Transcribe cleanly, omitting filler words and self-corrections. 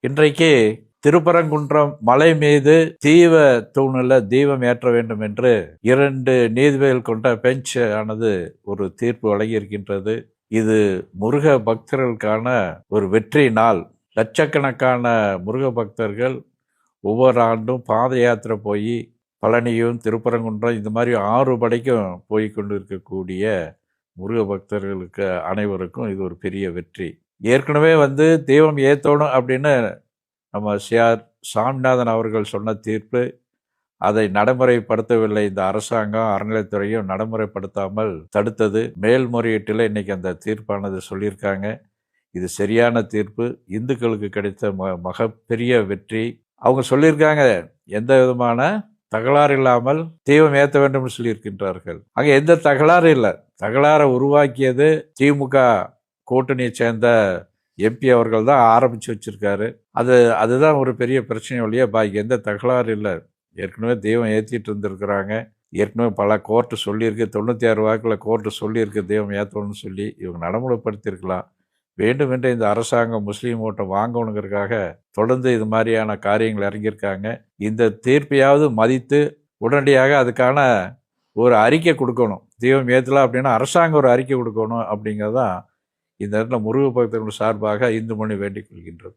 இன்றைக்கு திருப்பரங்குன்றம் மலை மீது தீப தூணில் தீபம் ஏற்ற வேண்டும் என்று 2 நீதிபதிகள் கொண்ட பெஞ்ச் ஆனது ஒரு தீர்ப்பு வழங்கியிருக்கின்றது. இது முருக பக்தர்களுக்கான ஒரு வெற்றி நாள். லட்சக்கணக்கான முருக பக்தர்கள் ஒவ்வொரு ஆண்டும் பாத யாத்திரை போய் பழனியும் திருப்பரங்குன்றம் இந்த மாதிரி 6 படைக்கும் போய் கொண்டு இருக்கக்கூடிய முருக பக்தர்களுக்கு அனைவருக்கும் இது ஒரு பெரிய வெற்றி. ஏற்கனவே தீபம் ஏற்றணும் அப்படின்னு நம்ம சிஆர் சாமிநாதன் அவர்கள் சொன்ன தீர்ப்பு, அதை நடைமுறைப்படுத்தவில்லை. இந்த அரசாங்கம் அறநிலையத்துறையும் நடைமுறைப்படுத்தாமல் தடுத்தது. மேல்முறையீட்டில் இன்னைக்கு அந்த தீர்ப்பானது சொல்லியிருக்காங்க. இது சரியான தீர்ப்பு, இந்துக்களுக்கு கிடைத்த மிகப்பெரிய வெற்றி. அவங்க சொல்லியிருக்காங்க, எந்த விதமான தகராறு இல்லாமல் தீபம் ஏற்ற வேண்டும் சொல்லியிருக்கின்றார்கள். அங்கே எந்த தகராறு இல்லை. தகராறை உருவாக்கியது திமுக கூட்டணியை சேர்ந்த எம்பி அவர்கள் தான் ஆரம்பித்து வச்சிருக்காரு. அதுதான் ஒரு பெரிய பிரச்சனை வழியாக பாக்கி எந்த தகராறு இல்லை. ஏற்கனவே தெய்வம் ஏற்றிட்டு இருந்திருக்கிறாங்க. ஏற்கனவே பல கோர்ட்டு சொல்லியிருக்கு, 96 வாக்கில் கோர்ட்டு சொல்லியிருக்கு தெய்வம் ஏற்றணும்னு சொல்லி. இவங்க நடைமுறைப்படுத்தியிருக்கலாம். வேண்டுமென்று இந்த அரசாங்கம் முஸ்லீம் ஓட்டை வாங்கணுங்கிறதுக்காக தொடர்ந்து இது மாதிரியான காரியங்கள் இறங்கியிருக்காங்க. இந்த தீர்ப்பையாவது மதித்து உடனடியாக அதுக்கான ஒரு அறிக்கை கொடுக்கணும். தெய்வம் ஏற்றலாம் அப்படின்னா அரசாங்கம் ஒரு அறிக்கை கொடுக்கணும் அப்படிங்கிறதான் இந்த இடத்துல முருக பக்தர்கள் சார்பாக இந்து மணி வேண்டிக் கொள்கின்றது.